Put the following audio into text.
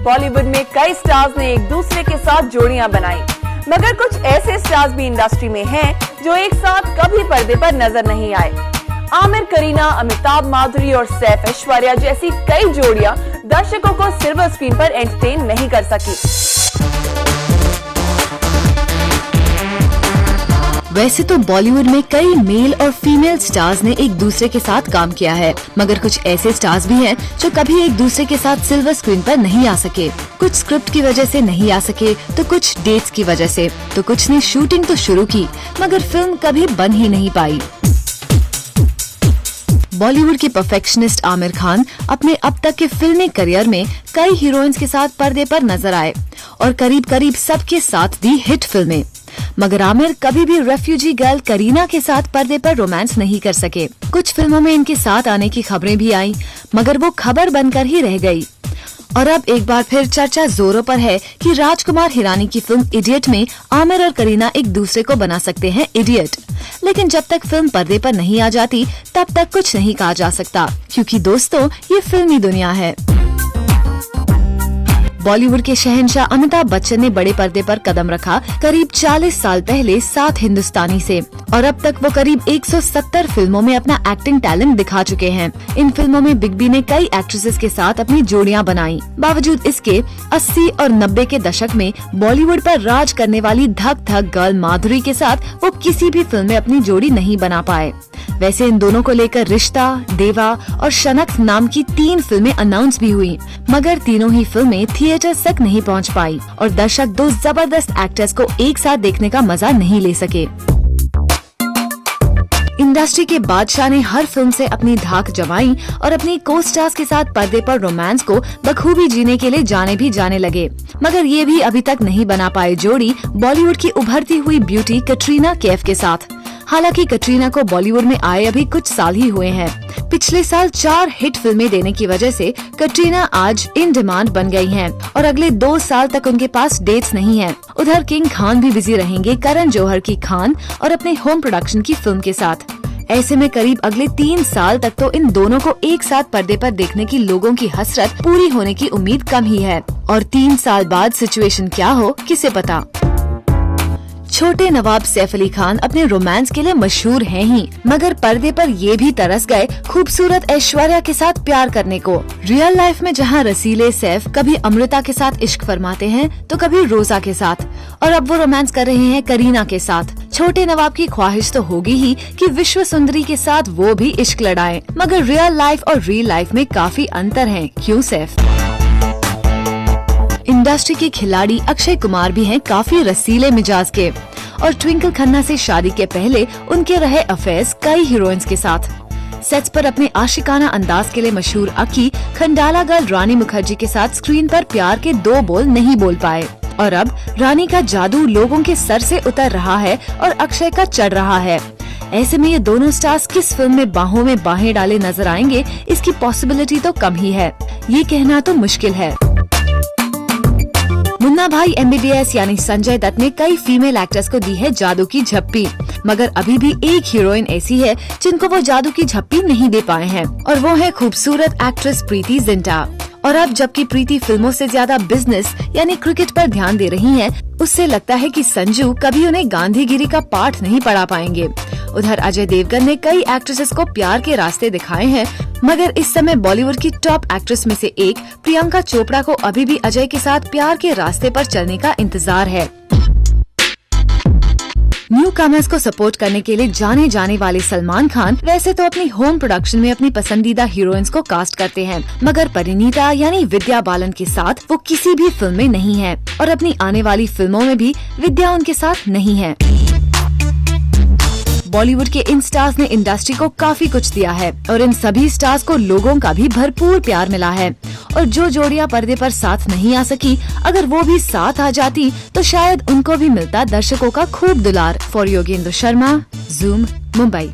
बॉलीवुड में कई स्टार्स ने एक दूसरे के साथ जोड़ियां बनाई, मगर कुछ ऐसे स्टार्स भी इंडस्ट्री में हैं जो एक साथ कभी पर्दे पर नजर नहीं आए। आमिर, करीना, अमिताभ, माधुरी और सैफ, ऐश्वर्या जैसी कई जोड़ियां दर्शकों को सिल्वर स्क्रीन पर एंटरटेन नहीं कर सकी। वैसे तो बॉलीवुड में कई मेल और फीमेल स्टार्स ने एक दूसरे के साथ काम किया है, मगर कुछ ऐसे स्टार्स भी हैं जो कभी एक दूसरे के साथ सिल्वर स्क्रीन पर नहीं आ सके। कुछ स्क्रिप्ट की वजह से नहीं आ सके, तो कुछ डेट्स की वजह से, तो कुछ ने शूटिंग तो शुरू की मगर फिल्म कभी बन ही नहीं पाई। बॉलीवुड के परफेक्शनिस्ट आमिर खान अपने अब तक के फिल्मी करियर में कई हीरोइंस के साथ पर्दे पर नजर आए और करीब करीब सबके साथ दी हिट फिल्में, मगर आमिर कभी भी रेफ्यूजी गर्ल करीना के साथ पर्दे पर रोमांस नहीं कर सके। कुछ फिल्मों में इनके साथ आने की खबरें भी आईं, मगर वो खबर बनकर ही रह गई। और अब एक बार फिर चर्चा जोरों पर है कि राजकुमार हिरानी की फिल्म इडियट में आमिर और करीना एक दूसरे को बना सकते हैं इडियट। लेकिन जब तक फिल्म पर्दे पर नहीं आ जाती तब तक कुछ नहीं कहा जा सकता, क्योंकि दोस्तों ये फिल्मी दुनिया है। बॉलीवुड के शहंशाह अमिताभ बच्चन ने बड़े पर्दे पर कदम रखा करीब 40 साल पहले 7 हिंदुस्तानी से, और अब तक वो करीब 170 फिल्मों में अपना एक्टिंग टैलेंट दिखा चुके हैं। इन फिल्मों में बिग बी ने कई एक्ट्रेसेस के साथ अपनी जोड़ियां बनाई। बावजूद इसके 80 और 90 के दशक में बॉलीवुड पर राज करने वाली धक धक गर्ल माधुरी के साथ वो किसी भी फिल्म में अपनी जोड़ी नहीं बना पाए। वैसे इन दोनों को लेकर रिश्ता, देवा और शनक नाम की 3 फिल्में अनाउंस भी हुई, मगर तीनों ही फिल्में थिएटर तक नहीं पहुंच पाई और दर्शक 2 जबरदस्त एक्टर्स को एक साथ देखने का मजा नहीं ले सके। इंडस्ट्री के बादशाह ने हर फिल्म से अपनी धाक जमाई और अपनी को स्टार्स के साथ पर्दे पर रोमांस को बखूबी जीने के लिए जाने लगे, मगर ये भी अभी तक नहीं बना पाए जोड़ी बॉलीवुड की उभरती हुई ब्यूटी कटरीना कैफ के साथ। हालांकि कटरीना को बॉलीवुड में आए अभी कुछ साल ही हुए हैं। पिछले साल 4 हिट फिल्में देने की वजह से कटरीना आज इन डिमांड बन गई हैं और अगले 2 साल तक उनके पास डेट्स नहीं हैं। उधर किंग खान भी बिजी रहेंगे करण जौहर की खान और अपने होम प्रोडक्शन की फिल्म के साथ। ऐसे में करीब अगले 3 साल तक तो इन दोनों को एक साथ पर्दे पर देखने की लोगों की हसरत पूरी होने की उम्मीद कम ही है। और 3 साल बाद सिचुएशन क्या हो किसे पता। छोटे नवाब सैफ अली खान अपने रोमांस के लिए मशहूर हैं ही, मगर पर्दे पर ये भी तरस गए खूबसूरत ऐश्वर्या के साथ प्यार करने को। रियल लाइफ में जहां रसीले सैफ कभी अमृता के साथ इश्क फरमाते हैं तो कभी रोजा के साथ, और अब वो रोमांस कर रहे हैं करीना के साथ। छोटे नवाब की ख्वाहिश तो होगी ही कि विश्व सुंदरी के साथ वो भी इश्क लड़ाएं, मगर रियल लाइफ और रियल लाइफ में काफी अंतर है। क्यों सैफ? इंडस्ट्री के खिलाड़ी अक्षय कुमार भी हैं काफी रसीले मिजाज के, और ट्विंकल खन्ना से शादी के पहले उनके रहे अफेयर्स कई हीरोइंस के साथ। सेट्स पर अपने आशिकाना अंदाज के लिए मशहूर अकी खंडाला गर्ल रानी मुखर्जी के साथ स्क्रीन पर प्यार के 2 बोल नहीं बोल पाए, और अब रानी का जादू लोगों के सर से उतर रहा है और अक्षय का चढ़ रहा है। ऐसे में ये दोनों स्टार्स किस फिल्म में बाहों में बाहें डाले नजर आएंगे, इसकी पॉसिबिलिटी तो कम ही है। ये कहना तो मुश्किल है। मुन्ना भाई MBBS यानी संजय दत्त ने कई फीमेल एक्टर्स को दी है जादू की झप्पी, मगर अभी भी एक हीरोइन ऐसी है जिनको वो जादू की झप्पी नहीं दे पाए हैं, और वो है खूबसूरत एक्ट्रेस प्रीति जिंटा। और अब जबकि प्रीति फिल्मों से ज्यादा बिजनेस यानी क्रिकेट पर ध्यान दे रही हैं, उससे लगता है कि संजू कभी उन्हें गांधीगिरी का पाठ नहीं पढ़ा पाएंगे। उधर अजय देवगन ने कई एक्ट्रेसेस को प्यार के रास्ते दिखाए हैं, मगर इस समय बॉलीवुड की टॉप एक्ट्रेस में से एक प्रियंका चोपड़ा को अभी भी अजय के साथ प्यार के रास्ते पर चलने का इंतजार है। न्यू कमर्स को सपोर्ट करने के लिए जाने वाले सलमान खान वैसे तो अपनी होम प्रोडक्शन में अपनी पसंदीदा हीरोइंस को कास्ट करते हैं, मगर परिणीता यानी विद्या बालन के साथ वो किसी भी फिल्म में नहीं है, और अपनी आने वाली फिल्मों में भी विद्या उनके साथ नहीं है। बॉलीवुड के इन स्टार्स ने इंडस्ट्री को काफी कुछ दिया है, और इन सभी स्टार्स को लोगों का भी भरपूर प्यार मिला है। और जो जोड़ियां पर्दे पर साथ नहीं आ सकी, अगर वो भी साथ आ जाती तो शायद उनको भी मिलता दर्शकों का खूब दुलार। For Yogendra Sharma, zoom, Mumbai.